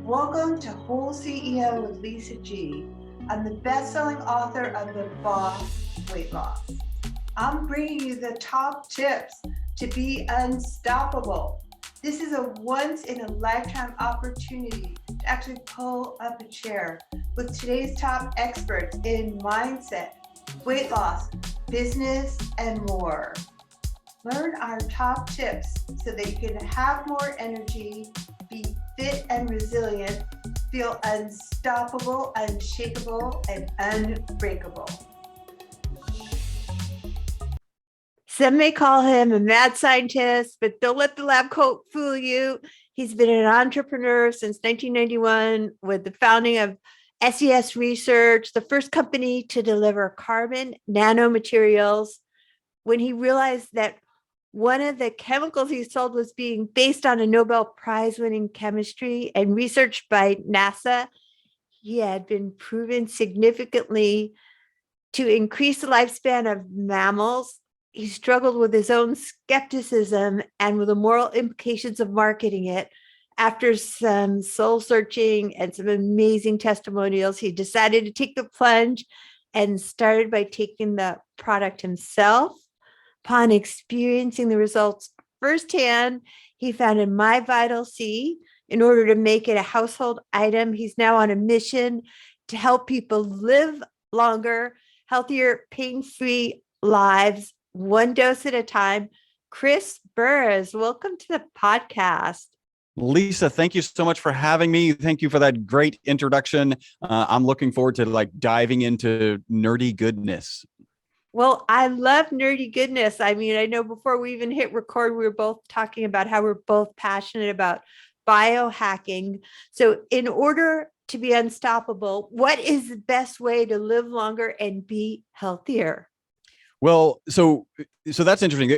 Welcome to WholeCEO with Lisa G. I'm the best-selling author of The Boss Weight Loss. I'm bringing you the top tips to be unstoppable. This is a once-in-a-lifetime opportunity to actually pull up a chair with today's top experts in mindset, weight loss, business, and more. Learn our top tips so that you can have more energy, be fit and resilient, feel unstoppable, unshakable, and unbreakable. Some may call him a mad scientist, but don't let the lab coat fool you. He's been an entrepreneur since 1991 with the founding of SES Research, the first company to deliver carbon nanomaterials. When he realized that one of the chemicals he sold was being based on a Nobel Prize-winning chemistry and researched by NASA, he had been proven significantly to increase the lifespan of mammals. He struggled with his own skepticism and with the moral implications of marketing it. After some soul searching and some amazing testimonials, he decided to take the plunge and started by taking the product himself. Upon experiencing the results firsthand, he founded MyVitalC in order to make it a household item. He's now on a mission to help people live longer, healthier, pain-free lives, one dose at a time. Chris Burres, welcome to the podcast. Lisa, thank you so much for having me. Thank you for that great introduction. I'm looking forward to diving into nerdy goodness. Well, I love nerdy goodness. I mean, I know before we even hit record, we were both talking about how we're both passionate about biohacking. So in order to be unstoppable, what is the best way to live longer and be healthier? Well, so that's interesting.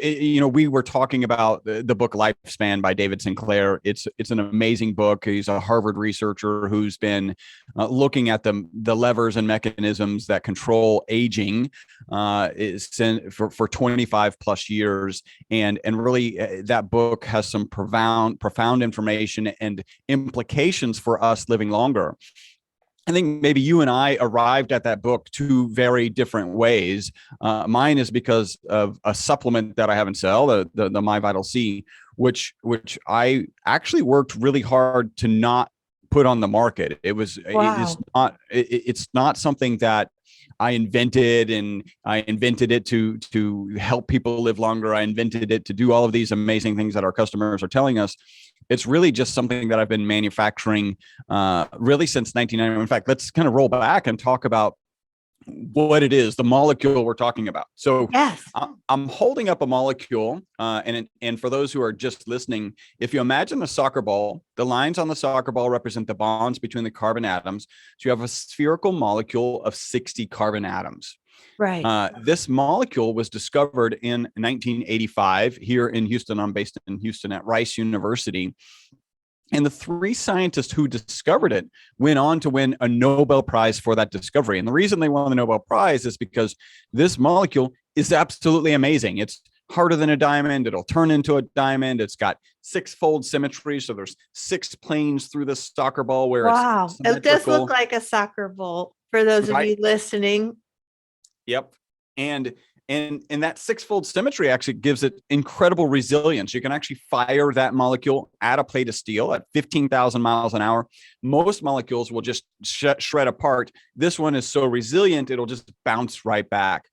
We were talking about the book Lifespan by David Sinclair. It's an amazing book. He's a Harvard researcher who's been looking at the levers and mechanisms that control aging for 25 plus years. And really that book has some profound information and implications for us living longer. I think maybe you and I arrived at that book two very different ways. Mine is because of a supplement that I have in sell, the MyVitalC, which I actually worked really hard to not put on the market. It's not something that I invented, and I invented it to help people live longer. I invented it to do all of these amazing things that our customers are telling us. It's really just something that I've been manufacturing really since 1990. In fact, let's kind of roll back and talk about what it is, the molecule we're talking about. So yes. I'm holding up a molecule, and for those who are just listening, if you imagine a soccer ball, the lines on the soccer ball represent the bonds between the carbon atoms. So you have a spherical molecule of 60 carbon atoms. Right. This molecule was discovered in 1985 here in Houston. I'm based in Houston at Rice University. And the three scientists who discovered it went on to win a Nobel Prize for that discovery. And the reason they won the Nobel Prize is because this molecule is absolutely amazing. It's harder than a diamond. It'll turn into a diamond. It's got six-fold symmetry. So there's 6 planes through the soccer ball where it's symmetrical. It does look like a soccer ball for those of you listening. Yep. And that 6-fold symmetry actually gives it incredible resilience. You can actually fire that molecule at a plate of steel at 15,000 miles an hour. Most molecules will just shred apart. This one is so resilient, it'll just bounce right back.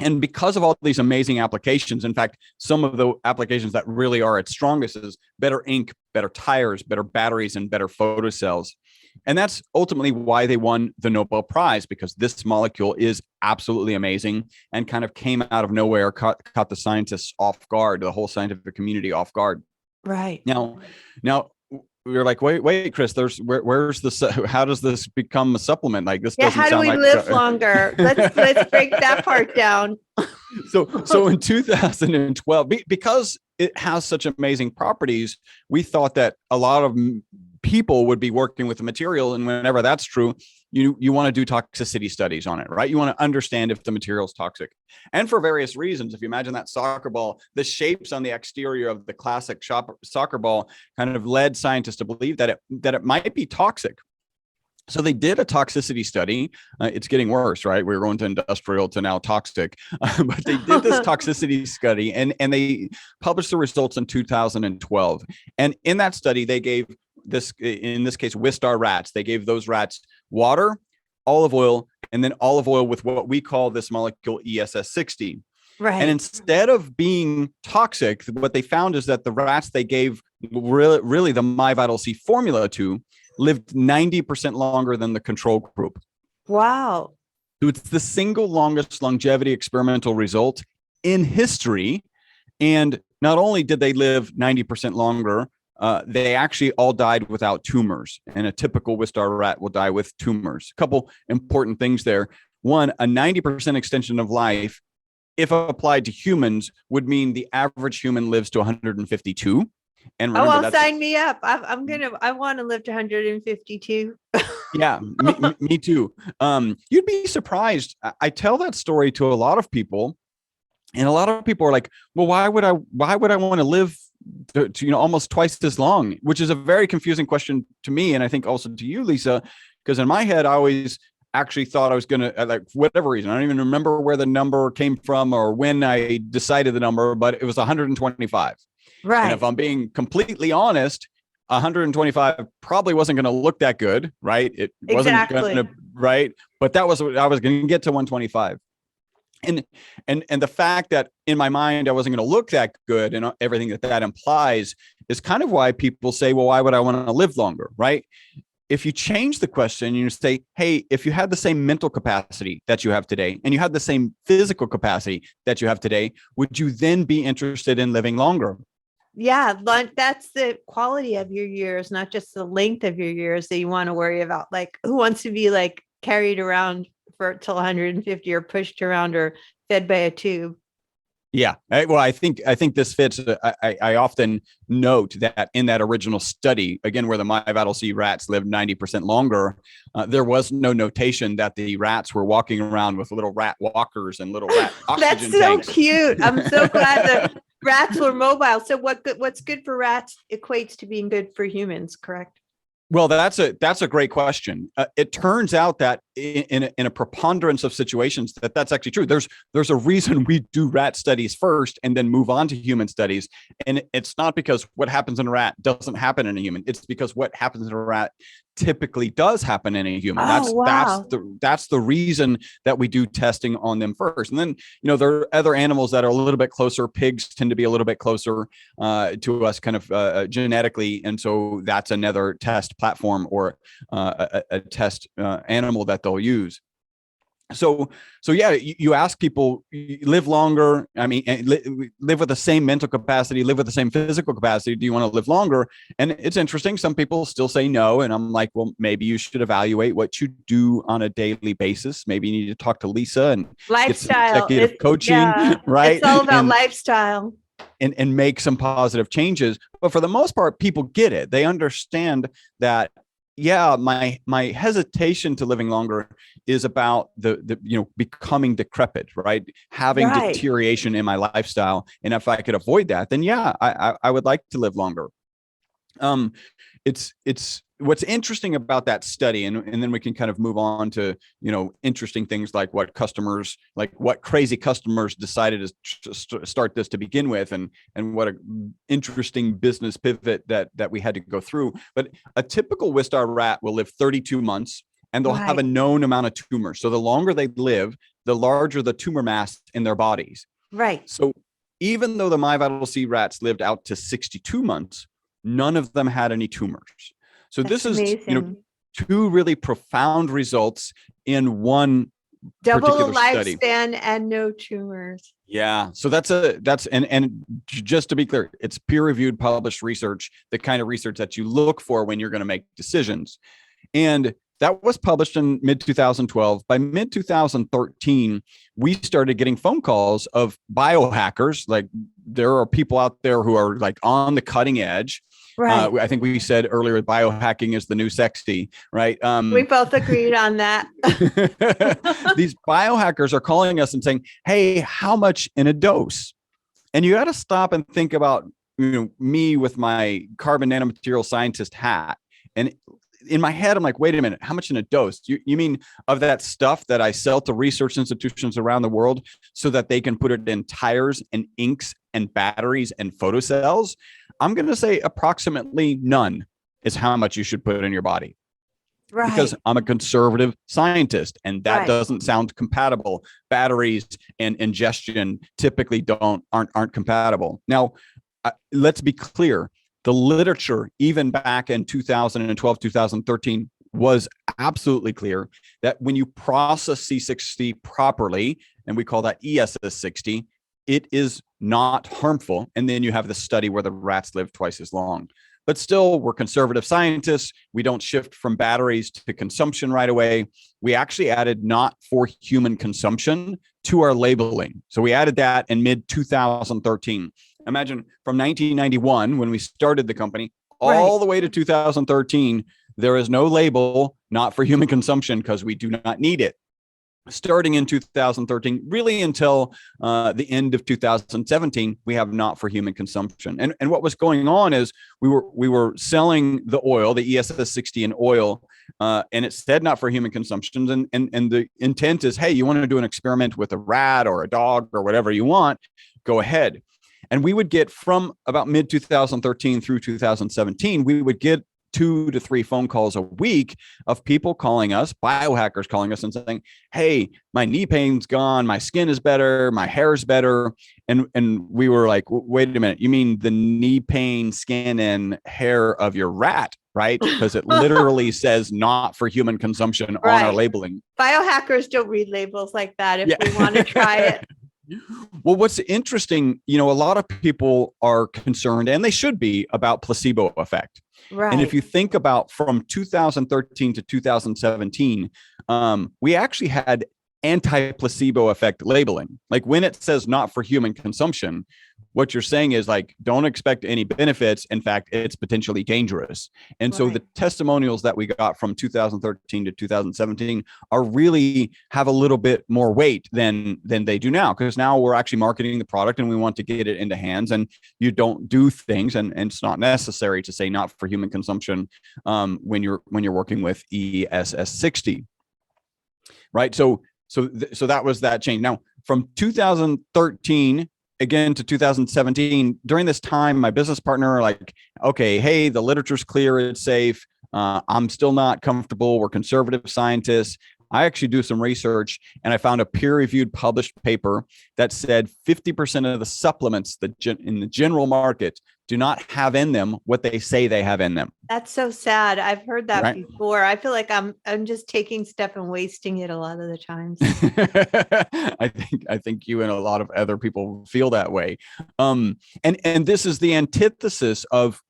And because of all these amazing applications, in fact, some of the applications that really are its strongest is better ink, better tires, better batteries, and better photocells. And that's ultimately why they won the Nobel Prize, because this molecule is absolutely amazing and kind of came out of nowhere, caught the scientists off guard, the whole scientific community off guard. Right. Now we're like, wait, Chris, where's this? How does this become a supplement? Like this doesn't sound like. How do we live longer? Let's break that part down. So in 2012, because it has such amazing properties, we thought that a lot of people would be working with the material. And whenever that's true, you want to do toxicity studies on it, right? You want to understand if the material is toxic. And for various reasons, if you imagine that soccer ball, the shapes on the exterior of the classic soccer ball kind of led scientists to believe that it might be toxic. So they did a toxicity study. It's getting worse, right? We were going to industrial to now toxic, but they did this toxicity study, and they published the results in 2012. And in that study, they gave this, in this case, Wistar rats. They gave those rats water, olive oil, and then olive oil with what we call this molecule ESS60. Right. And instead of being toxic, what they found is that the rats they gave really the MyVitalC formula to lived 90% longer than the control group. Wow. So it's the single longest longevity experimental result in history. And not only did they live 90% longer, they actually all died without tumors. And a typical Wistar rat will die with tumors. A couple important things there. One, a 90% extension of life, if applied to humans, would mean the average human lives to 152. And remember, sign me up. I want to live to 152. Yeah, me too. You'd be surprised. I tell that story to a lot of people, and a lot of people are like, well, why would I want to live to almost twice as long? Which is a very confusing question to me. And I think also to you, Lisa, because in my head, I always actually thought I was going to, like, whatever reason, I don't even remember where the number came from or when I decided the number, but it was 125. Right. And if I'm being completely honest, 125 probably wasn't going to look that good, right? It wasn't going to, right? But that was what I was going to get to 125. And the fact that in my mind, I wasn't going to look that good and everything that implies is kind of why people say, well, why would I want to live longer, right? If you change the question, you say, hey, if you had the same mental capacity that you have today, and you had the same physical capacity that you have today, would you then be interested in living longer? Yeah, that's the quality of your years, not just the length of your years that you want to worry about. Like, who wants to be like carried around for till 150 or pushed around or fed by a tube? Yeah. Well, I think this fits. I often note that in that original study, again, where the MyVitalC rats lived 90% longer, there was no notation that the rats were walking around with little rat walkers and little rat oxygen That's so tanks. cute. I'm so glad the rats were mobile. So what's good for rats equates to being good for humans, correct? Well, that's a great question. It turns out that in a preponderance of situations that's actually true. There's a reason we do rat studies first and then move on to human studies. And it's not because what happens in a rat doesn't happen in a human. It's because what happens in a rat typically does happen in a human. That's the reason that we do testing on them first. And then, there are other animals that are a little bit closer. Pigs tend to be a little bit closer to us kind of genetically. And so that's another test platform or a test animal that they'll use. So yeah, you ask people, live longer. I mean, live with the same mental capacity, live with the same physical capacity. Do you want to live longer? And it's interesting. Some people still say no. And I'm like, well, maybe you should evaluate what you do on a daily basis. Maybe you need to talk to Lisa and lifestyle, get some executive coaching, right? It's all about lifestyle. And make some positive changes. But for the most part, people get it. They understand that, yeah, my hesitation to living longer is about the becoming decrepit, right? Having deterioration in my lifestyle. And if I could avoid that, then yeah, I would like to live longer. It's what's interesting about that study, and then we can kind of move on to, interesting things like what crazy customers decided to start this to begin with, and what an interesting business pivot that we had to go through. But a typical Wistar rat will live 32 months, and they'll have a known amount of tumors. So the longer they live, the larger the tumor mass in their bodies. Right. So even though the MyVitalC rats lived out to 62 months, none of them had any tumors. So this is amazing. Two really profound results in one double lifespan study. And no tumors. Yeah. So that's just to be clear, it's peer-reviewed, published research, the kind of research that you look for when you're going to make decisions. And that was published in mid-2012. By mid-2013, we started getting phone calls of biohackers. Like, there are people out there who are like on the cutting edge. Right. I think we said earlier, biohacking is the new sexy, right? We both agreed on that. These biohackers are calling us and saying, hey, how much in a dose? And you got to stop and think about, me with my carbon nanomaterial scientist hat. And in my head, I'm like, wait a minute, how much in a dose? You mean of that stuff that I sell to research institutions around the world so that they can put it in tires and inks and batteries and photocells? I'm going to say approximately none is how much you should put in your body. Right. Because I'm a conservative scientist, and that Right. doesn't sound compatible. Batteries and ingestion typically aren't compatible. Now, let's be clear. The literature, even back in 2012, 2013, was absolutely clear that when you process C60 properly, and we call that ESS60, it is not harmful. And then you have the study where the rats live twice as long. But still, we're conservative scientists. We don't shift from batteries to consumption right away. We actually added not for human consumption to our labeling. So we added that in mid 2013. Imagine from 1991, when we started the company, all the way to 2013, there is no label not for human consumption because we do not need it. Starting in 2013, really until the end of 2017, we have not for human consumption. And what was going on is we were selling the oil, the ESS60 in oil, and it said not for human consumption. And the intent is, hey, you want to do an experiment with a rat or a dog or whatever you want, go ahead. And we would get from about mid 2013 through 2017, we would get 2 to 3 phone calls a week of people calling us, biohackers calling us and saying, hey, my knee pain's gone, my skin is better, my hair's better. And we were like, wait a minute, you mean the knee pain, skin, and hair of your rat, right? Because it literally says not for human consumption on our labeling. Biohackers don't read labels like that if we want to try it. Well, what's interesting, a lot of people are concerned, and they should be, about placebo effect. Right. And if you think about from 2013 to 2017, we actually had anti-placebo effect labeling. Like when it says not for human consumption, what you're saying is like, don't expect any benefits. In fact, it's potentially dangerous. And so the testimonials that we got from 2013 to 2017 are really have a little bit more weight than they do now, because now we're actually marketing the product and we want to get it into hands, and you don't do things. And it's not necessary to say not for human consumption when you're working with ESS60. Right. So that was that change. Now, from 2013 again to 2017, during this time, my business partner like, okay, hey, the literature's clear, it's safe. I'm still not comfortable. We're conservative scientists. I actually do some research, and I found a peer-reviewed published paper that said 50% of the supplements that in the general market do not have in them what they say they have in them. That's so sad. I've heard that before. I feel like I'm just taking stuff and wasting it a lot of the times. I think you and a lot of other people feel that way. And this is the antithesis of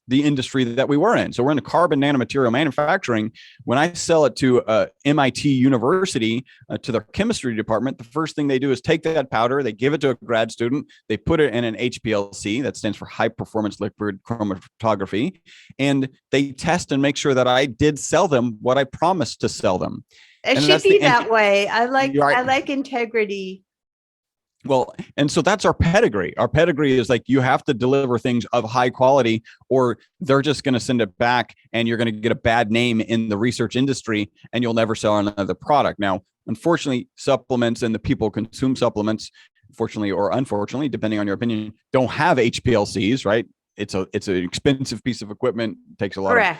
the industry that we were in. So we're in the carbon nanomaterial manufacturing. When I sell it to MIT University, to their chemistry department, the first thing they do is take that powder, they give it to a grad student, they put it in an HPLC, that stands for high performance liquid chromatography, and they test and make sure that I did sell them what I promised to sell them. It should be that way. I like integrity. Well, and so that's our pedigree. Our pedigree is like, you have to deliver things of high quality, or they're just going to send it back and you're going to get a bad name in the research industry and you'll never sell another product. Now, unfortunately, supplements and the people who consume supplements, fortunately or unfortunately, depending on your opinion, don't have HPLCs, right? It's an expensive piece of equipment. It takes a lot of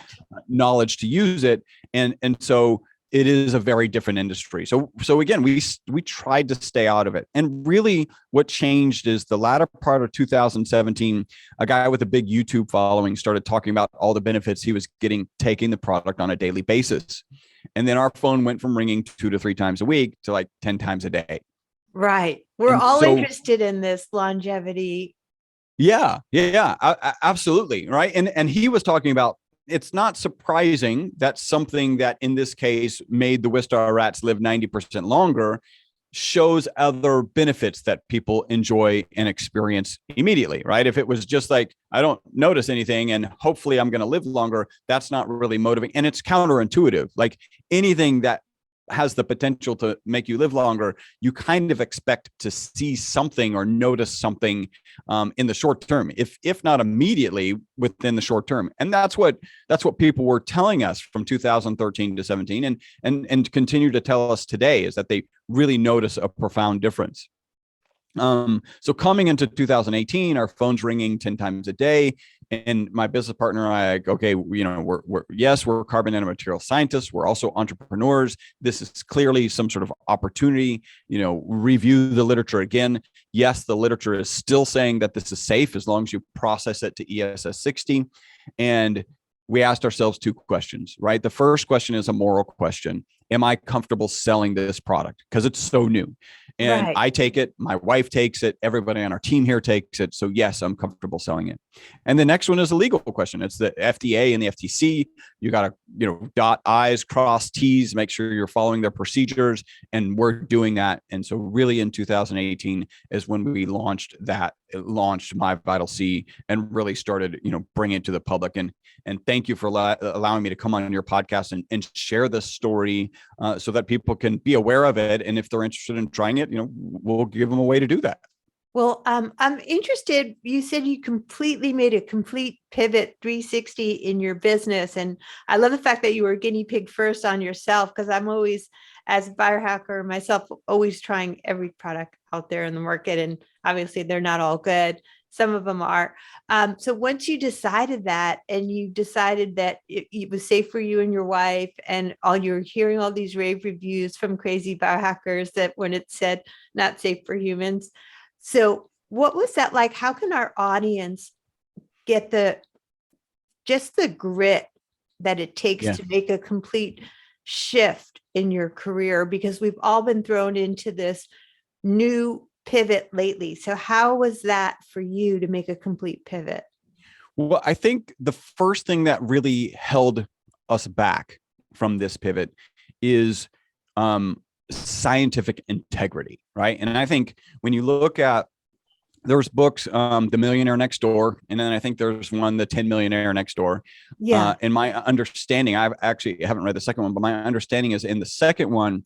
knowledge to use it. And so it is a very different industry. So again, we tried to stay out of it. And really what changed is the latter part of 2017, a guy with a big YouTube following started talking about all the benefits he was getting taking the product on a daily basis. And then our phone went from ringing 2 to 3 times a week to like 10 times a day. Right. We're all interested in this longevity. Yeah, absolutely. Right. And he was talking about, it's not surprising that something that in this case made the Wistar rats live 90% longer shows other benefits that people enjoy and experience immediately, right? If it was just like, I don't notice anything and hopefully I'm going to live longer, that's not really motivating. And it's counterintuitive. Like anything that has the potential to make you live longer, you kind of expect to see something or notice something in the short term, if not immediately within the short term. And that's what people were telling us from 2013 to 17 and continue to tell us today, is that they really notice a profound difference. So coming into 2018, our phone's ringing 10 times a day. And my business partner and I, okay, we're carbon nanomaterial scientists. We're also entrepreneurs. This is clearly some sort of opportunity, review the literature again. Yes, the literature is still saying that this is safe as long as you process it to ESS 60. And we asked ourselves two questions, right? The first question is a moral question. Am I comfortable selling this product? Because it's so new. And Right. I take it, my wife takes it, everybody on our team here takes it. So yes, I'm comfortable selling it. And the next one is a legal question. It's the FDA and the FTC. You got to, dot I's, cross T's, make sure you're following their procedures. And we're doing that. And so really in 2018 is when we launched MyVitalC and really started, bringing it to the public. And thank you for allowing me to come on your podcast and share this story so that people can be aware of it. And if they're interested in trying it, we'll give them a way to do that. Well, I'm interested. You said you completely made a complete pivot 360 in your business. And I love the fact that you were guinea pig first on yourself, because I'm always, as a biohacker myself, always trying every product out there in the market. And obviously they're not all good. Some of them are. So once you decided that, and you decided that it was safe for you and your wife, and you're hearing all these rave reviews from crazy biohackers that when it said not safe for humans. So what was that like? How can our audience get just the grit that it takes to make a complete shift in your career? Because we've all been thrown into this new pivot lately. So how was that for you to make a complete pivot? Well, I think the first thing that really held us back from this pivot is scientific integrity, right? And I think when you look at, there's books, The Millionaire Next Door, and then I think there's one, The 10 Millionaire Next Door. Yeah. And my understanding, I haven't read the second one, but my understanding is in the second one,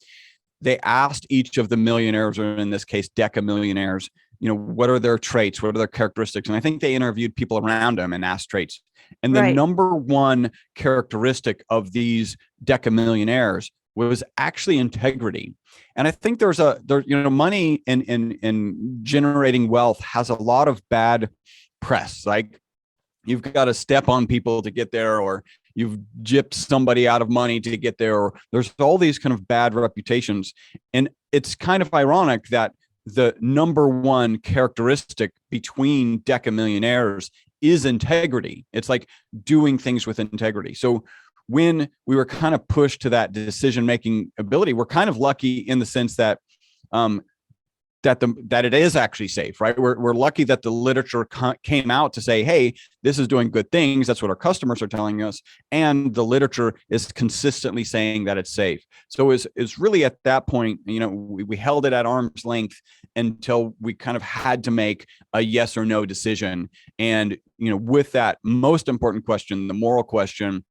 they asked each of the millionaires, or in this case, decamillionaires, what are their traits? What are their characteristics? And I think they interviewed people around them and asked traits. And the number one characteristic of these decamillionaires was actually integrity. And I think there's money in generating wealth has a lot of bad press. Like you've got to step on people to get there, or you've gypped somebody out of money to get there, or there's all these kind of bad reputations. And it's kind of ironic that the number one characteristic between decamillionaires is integrity. It's like doing things with integrity. So when we were kind of pushed to that decision-making ability, we're kind of lucky in the sense that that it is actually safe, right? We're lucky that the literature came out to say, hey, this is doing good things. That's what our customers are telling us. And the literature is consistently saying that it's safe. So it's really at that point, we held it at arm's length until we kind of had to make a yes or no decision. And, with that most important question, the moral question,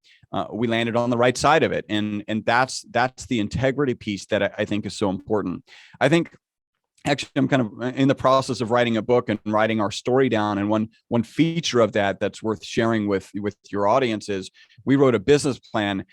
we landed on the right side of it. And that's the integrity piece that I think is so important. I think actually I'm kind of in the process of writing a book and writing our story down. And one feature of that's worth sharing with your audience is we wrote a business plan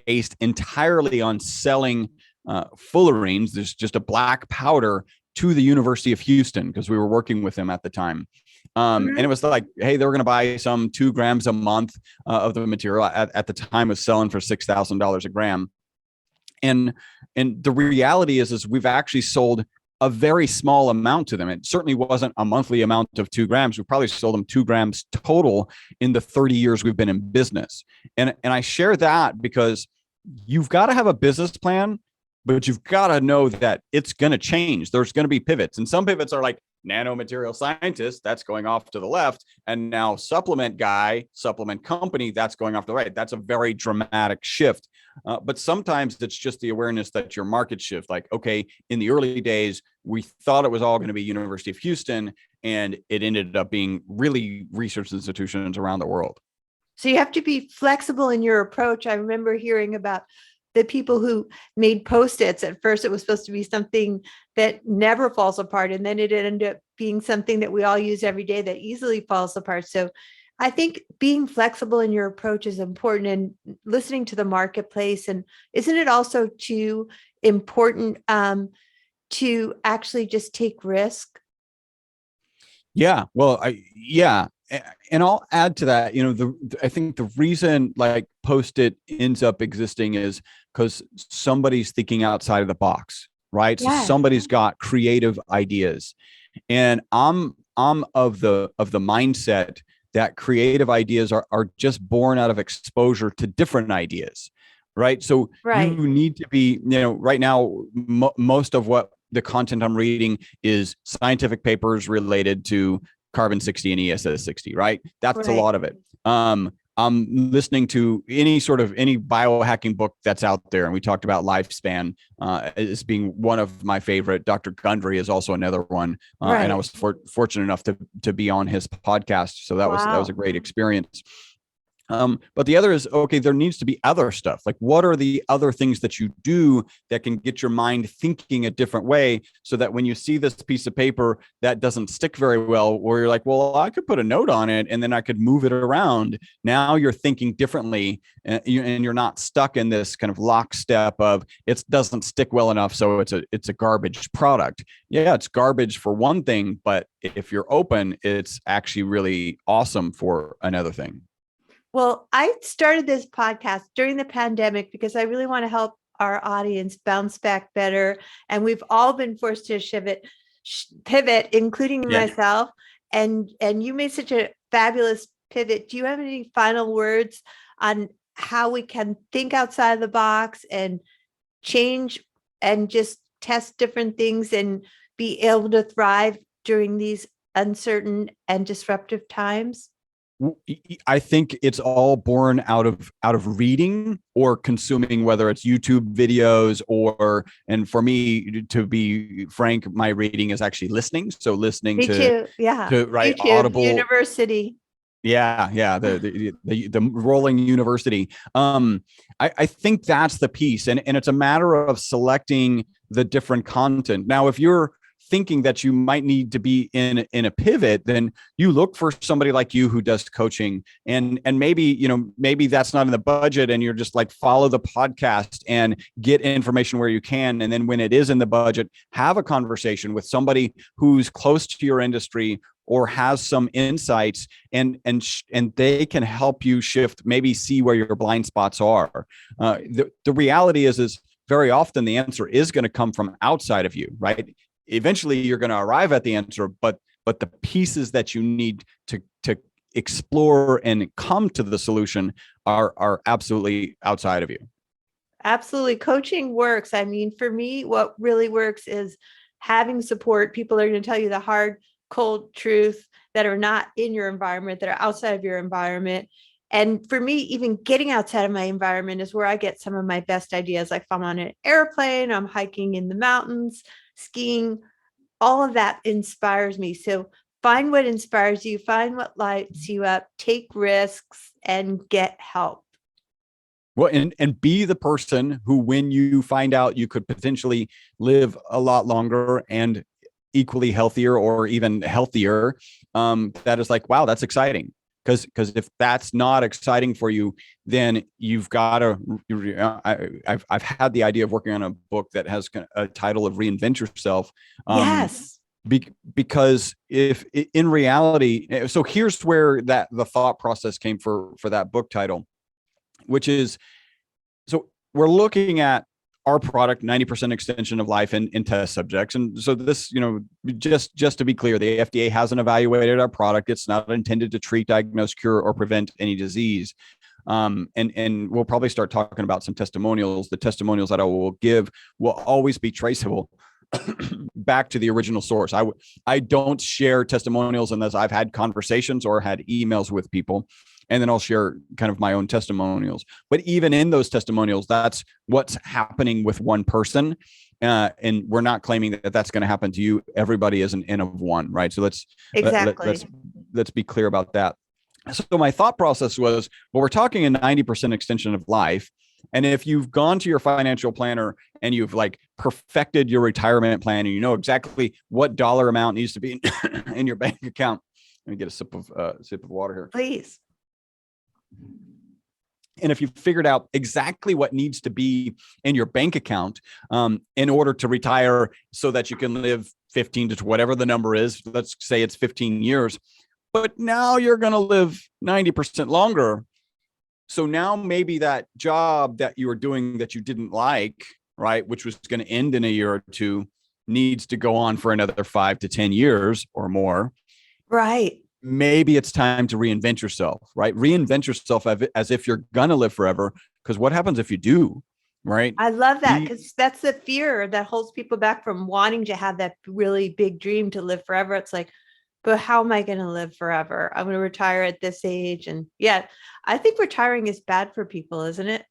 based entirely on selling fullerenes. There's just a black powder to the University of Houston, because we were working with them at the time. And it was like, hey, they were going to buy some 2 grams a month of the material. At the time, was selling for $6,000 a gram. And the reality is we've actually sold a very small amount to them. It certainly wasn't a monthly amount of 2 grams. We probably sold them 2 grams total in the 30 years we've been in business. And I share that because you've got to have a business plan, but you've got to know that it's going to change. There's going to be pivots. And some pivots are like nanomaterial scientist, that's going off to the left. And now supplement company, that's going off to the right. That's a very dramatic shift. But sometimes it's just the awareness that your market shift. Like, okay, in the early days, we thought it was all going to be University of Houston, and it ended up being really research institutions around the world. So you have to be flexible in your approach. I remember hearing about the people who made Post-its. At first, it was supposed to be something that never falls apart. And then it ended up being something that we all use every day that easily falls apart. So I think being flexible in your approach is important, and listening to the marketplace. And isn't it also too important to actually just take risk? Yeah. Well, and I'll add to that, I think the reason like Post-it ends up existing is because somebody's thinking outside of the box, right? So Yes. somebody's got creative ideas. And I'm of the mindset that creative ideas are just born out of exposure to different ideas, right? So Right. you need to be, right now, most of what the content I'm reading is scientific papers related to carbon 60 and ESS 60, right? That's a Right. lot of it. I'm listening to any biohacking book that's out there. And we talked about lifespan as being one of my favorite. Dr. Gundry is also another one. Right. And I was fortunate enough to be on his podcast. So that was a great experience. But the other is, okay, there needs to be other stuff. Like, what are the other things that you do that can get your mind thinking a different way, so that when you see this piece of paper that doesn't stick very well, where you're like, well, I could put a note on it and then I could move it around. Now you're thinking differently, and you're not stuck in this kind of lockstep of it doesn't stick well enough, so it's a garbage product. Yeah, it's garbage for one thing, but if you're open, it's actually really awesome for another thing. Well, I started this podcast during the pandemic because I really want to help our audience bounce back better. And we've all been forced to pivot, including myself. And you made such a fabulous pivot. Do you have any final words on how we can think outside the box and change and just test different things and be able to thrive during these uncertain and disruptive times? I think it's all born out of reading or consuming, whether it's YouTube videos and for me, to be frank, my reading is actually listening. So listening Me too. Yeah. to write YouTube, Audible University. Yeah. The rolling university. I think that's the piece. And it's a matter of selecting the different content. Now, if you're thinking that you might need to be in a pivot, then you look for somebody like you who does coaching, and maybe that's not in the budget, and you're just like, follow the podcast and get information where you can. And then when it is in the budget, have a conversation with somebody who's close to your industry or has some insights, and they can help you shift, maybe see where your blind spots are. The reality is very often the answer is going to come from outside of you, right? Eventually you're going to arrive at the answer, but the pieces that you need to explore and come to the solution are absolutely outside of you. Absolutely. Coaching works. I mean, for me, what really works is having support. People are going to tell you the hard, cold truth that are not in your environment, that are outside of your environment. And for me, even getting outside of my environment is where I get some of my best ideas. Like if I'm on an airplane, I'm hiking in the mountains, skiing, all of that inspires me. So find what inspires you, find what lights you up, take risks, and get help. Well, and be the person who, when you find out you could potentially live a lot longer and equally healthier or even healthier, that is like, wow, that's exciting. Because if that's not exciting for you, then you've got to. I've had the idea of working on a book that has a title of Reinvent Yourself. Yes. Because if in reality, so here's where the thought process came for that book title, which is, so we're looking at our product, 90% extension of life in test subjects. And so this, just to be clear, the FDA hasn't evaluated our product. It's not intended to treat, diagnose, cure, or prevent any disease. And we'll probably start talking about some testimonials. The testimonials that I will give will always be traceable back to the original source. I don't share testimonials unless I've had conversations or had emails with people. and then I'll share kind of my own testimonials. But even in those testimonials, that's what's happening with one person. And we're not claiming that that's going to happen to you. Everybody is an N of one, right? So Exactly. let's be clear about that. So my thought process was, well, we're talking a 90% extension of life. And if you've gone to your financial planner and you've like perfected your retirement plan and you know exactly what dollar amount needs to be in your bank account. Let me get a sip of water here. Please. And if you figured out exactly what needs to be in your bank account in order to retire so that you can live 15 to whatever the number is, let's say it's 15 years, but now you're going to live 90% longer. So now maybe that job that you were doing that you didn't like, right, which was going to end in a year or two, needs to go on for another 5 to 10 years or more. Right. Maybe it's time to reinvent yourself, right? Reinvent yourself as if you're going to live forever. Because what happens if you do, right? I love that, because that's the fear that holds people back from wanting to have that really big dream to live forever. It's like, but how am I going to live forever? I'm going to retire at this age. And yeah, I think retiring is bad for people, isn't it?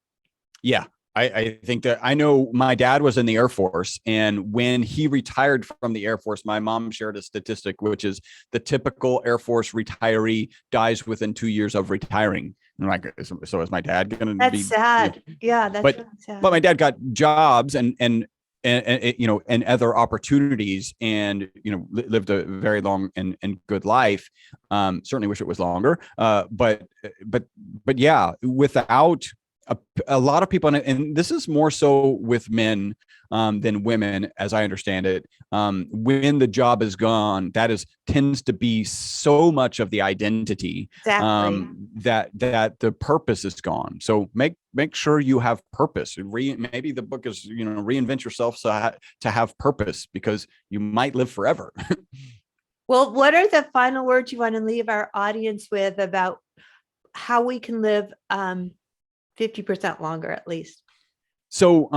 Yeah. I think that I know my dad was in the Air Force, and when he retired from the Air Force, my mom shared a statistic, which is the typical Air Force retiree dies within 2 years of retiring. And I'm like, so is my dad going to be? That's sad. Yeah, that's really sad. But my dad got jobs and you know, and other opportunities, and you know, lived a very long and good life. Certainly wish it was longer. But yeah, without a lot of people, and this is more so with men than women, as I understand it. When the job is gone, that tends to be so much of the identity. Exactly. That the purpose is gone. So make sure you have purpose. Maybe the book is, you know, reinvent yourself to have purpose, because you might live forever. Well, what are the final words you want to leave our audience with about how we can live 50% longer at least? So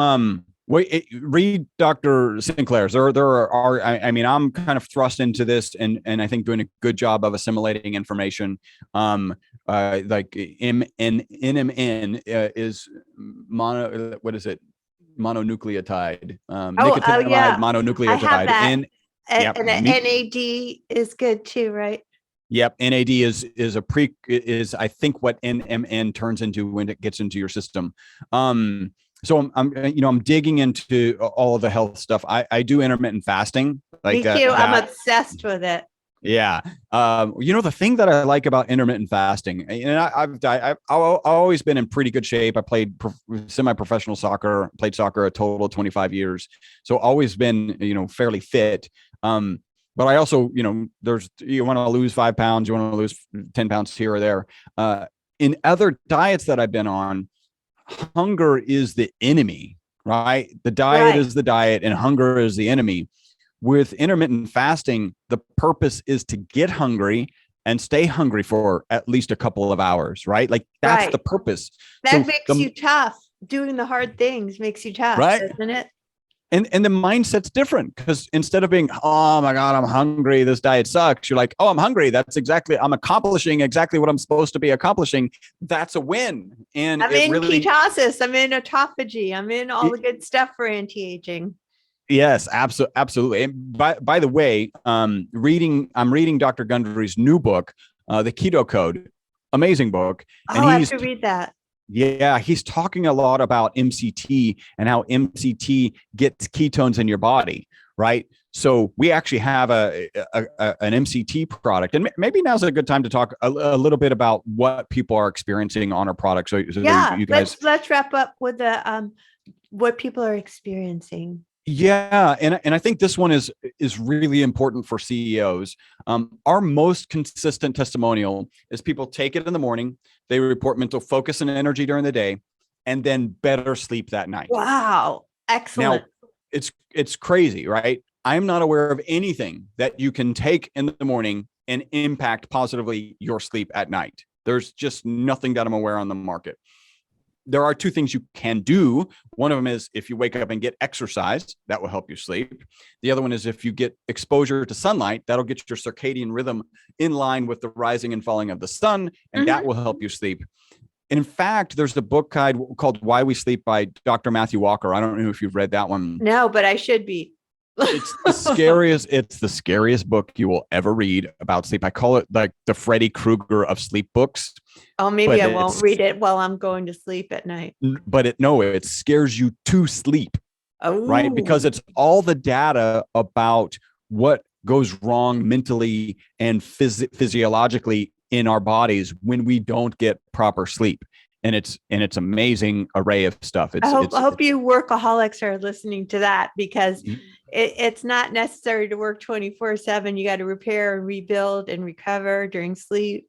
read Dr. Sinclair's. There are I mean, I'm kind of thrust into this and I think doing a good job of assimilating information. Like NMN is what is it? Mononucleotide. Nicotinamide mononucleotide. And yep, the NAD is good too, right? Yep, NAD is I think what NMN turns into when it gets into your system. So I'm digging into all of the health stuff. I do intermittent fasting. Like Me too. I'm obsessed with it. Yeah. You know, the thing that I like about intermittent fasting, and I've always been in pretty good shape. I played semi-professional soccer, played soccer a total of 25 years. So always been, you know, fairly fit. But I also, you know, you want to lose 5 pounds, you want to lose 10 pounds here or there. In other diets that I've been on, hunger is the enemy, right? The diet is the diet and hunger is the enemy. With intermittent fasting, the purpose is to get hungry and stay hungry for at least a couple of hours, right? Like that's the purpose. That makes you tough. Doing the hard things makes you tough, doesn't it? And the mindset's different, because instead of being, oh my God, I'm hungry, this diet sucks, you're like, oh, I'm hungry. I'm accomplishing exactly what I'm supposed to be accomplishing. That's a win. And I'm in ketosis. I'm in autophagy. I'm in all the good stuff for anti-aging. Yes, absolutely. And by the way, I'm reading Dr. Gundry's new book, The Keto Code. Amazing book. And I have to read that. Yeah, he's talking a lot about MCT and how MCT gets ketones in your body, right? So we actually have an MCT product, and maybe now's a good time to talk a little bit about what people are experiencing on our product. So yeah, you guys, let's wrap up with the what people are experiencing. Yeah, and I think this one is really important for CEOs. Our most consistent testimonial is people take it in the morning, they report mental focus and energy during the day, and then better sleep that night. Wow, excellent. Now, it's crazy, right? I'm not aware of anything that you can take in the morning and impact positively your sleep at night. There's just nothing that I'm aware on the market. there are two things you can do. One of them is if you wake up and get exercise, that will help you sleep. The other one is if you get exposure to sunlight, that'll get your circadian rhythm in line with the rising and falling of the sun, and that will help you sleep. And in fact, there's a book called Why We Sleep by Dr. Matthew Walker. I don't know if you've read that one. No, but I should be. It's the scariest book you will ever read about sleep. I call it like the Freddy Krueger of sleep books. Oh, maybe I won't read it while I'm going to sleep at night. But it scares you to sleep, right? Because it's all the data about what goes wrong mentally and physiologically in our bodies when we don't get proper sleep. And it's amazing array of stuff. I hope you workaholics are listening to that, because it's not necessary to work 24/7. You got to repair and rebuild and recover during sleep.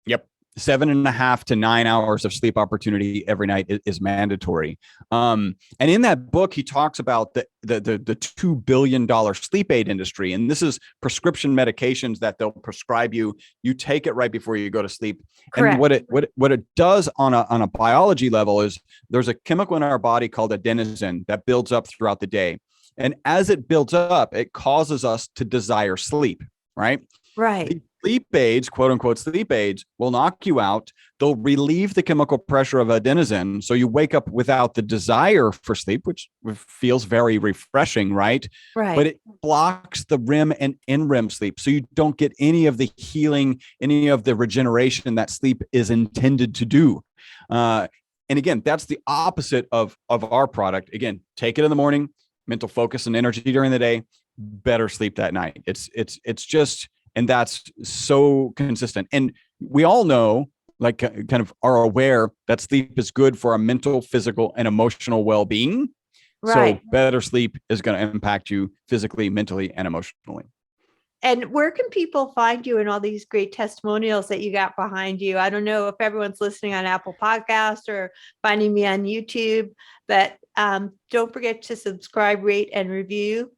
Yep. 7.5 to 9 hours of sleep opportunity every night is mandatory. And in that book, he talks about the $2 billion sleep aid industry. And this is prescription medications that they'll prescribe you. You take it right before you go to sleep. Correct. And what it does on a biology level is there's a chemical in our body called adenosine that builds up throughout the day. And as it builds up, it causes us to desire sleep, right? Right. The sleep aids, quote unquote, sleep aids will knock you out. They'll relieve the chemical pressure of adenosine. So you wake up without the desire for sleep, which feels very refreshing, right? Right. But it blocks the REM and NREM sleep. So you don't get any of the healing, any of the regeneration that sleep is intended to do. And again, that's the opposite of our product. Again, take it in the morning, mental focus and energy during the day, better sleep that night. It's just, and that's so consistent. And we all know, like kind of are aware that sleep is good for our mental, physical, and emotional well-being. Right. So better sleep is going to impact you physically, mentally, and emotionally. And where can people find you and all these great testimonials that you got behind you? I don't know if everyone's listening on Apple Podcasts or finding me on YouTube, but don't forget to subscribe, rate, and review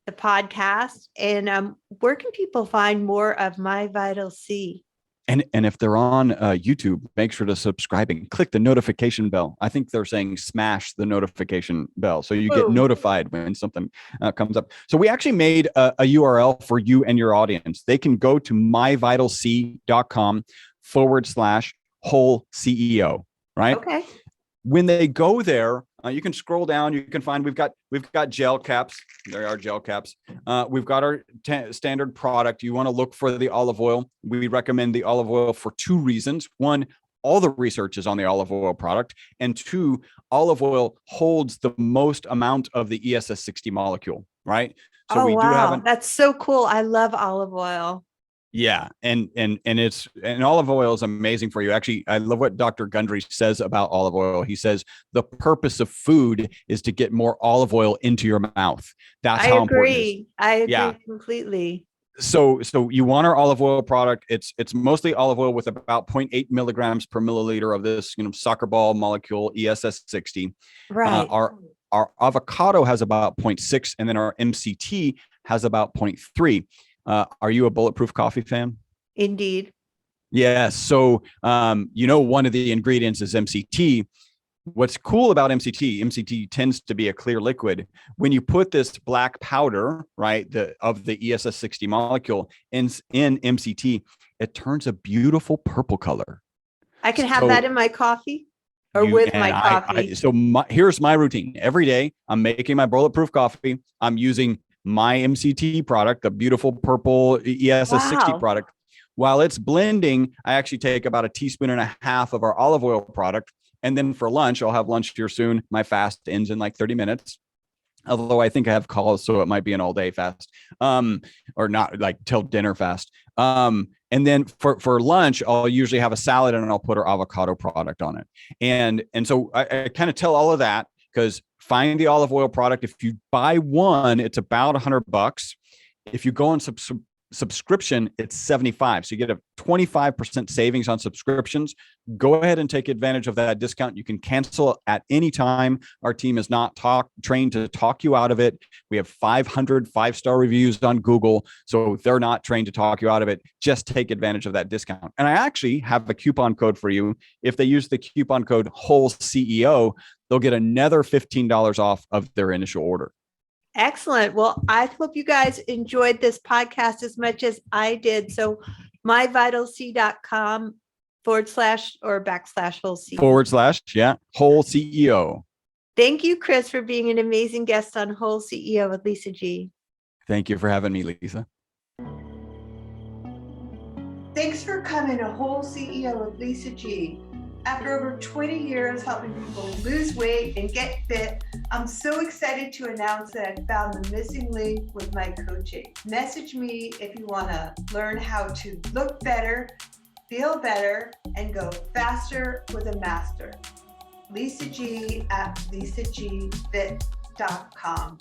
the podcast. And where can people find more of MyVitalC? And if they're on YouTube, make sure to subscribe and click the notification bell. I think they're saying smash the notification bell so you get notified when something comes up. So we actually made a URL for you and your audience. They can go to myvitalc.com/WholeCEO, right? Okay. When they go there, you can scroll down. You can find we've got gel caps. There are gel caps. We've got our standard product. You want to look for the olive oil. We recommend the olive oil for two reasons. One, all the research is on the olive oil product, and two, olive oil holds the most amount of the ESS60 molecule. Right. So we do have. That's so cool. I love olive oil. Yeah. And olive oil is amazing for you. Actually, I love what Dr. Gundry says about olive oil. He says the purpose of food is to get more olive oil into your mouth. That's how important it is. I agree completely. So you want our olive oil product. It's mostly olive oil with about 0.8 milligrams per milliliter of this, soccer ball molecule, ESS60. Right. Our avocado has about 0.6, and then our MCT has about 0.3. Are you a Bulletproof Coffee fan? Indeed. Yeah. So, one of the ingredients is MCT. What's cool about MCT tends to be a clear liquid. When you put this black powder, right, of the ESS60 molecule in MCT, it turns a beautiful purple color. I can have that in my coffee or with my coffee. Here's my routine. Every day I'm making my Bulletproof coffee. I'm using my MCT product, the beautiful purple ESS60 product. While it's blending, I actually take about 1.5 teaspoons of our olive oil product. And then for lunch, I'll have lunch here soon. My fast ends in like 30 minutes. Although I think I have calls, so it might be an all day fast, or not like till dinner fast. And then for lunch, I'll usually have a salad and I'll put our avocado product on it. And so I kind of tell all of that because find the olive oil product. If you buy one, it's about $100. If you go and subscription, it's 75. So you get a 25% savings on subscriptions. Go ahead and take advantage of that discount. You can cancel at any time. Our team is not trained to talk you out of it. We have 500 5-star reviews on Google, so they're not trained to talk you out of it. Just take advantage of that discount. And I actually have a coupon code for you. If they use the coupon code WholeCEO, they'll get another $15 off of their initial order. Excellent. Well, I hope you guys enjoyed this podcast as much as I did. So myvitalc.com / or / WholeCEO. /WholeCEO. Thank you, Chris, for being an amazing guest on WholeCEO with Lisa G. Thank you for having me, Lisa. Thanks for coming to WholeCEO with Lisa G. After over 20 years helping people lose weight and get fit, I'm so excited to announce that I found the missing link with my coaching. Message me if you want to learn how to look better, feel better, and go faster with a master. Lisa G at lisagfit.com.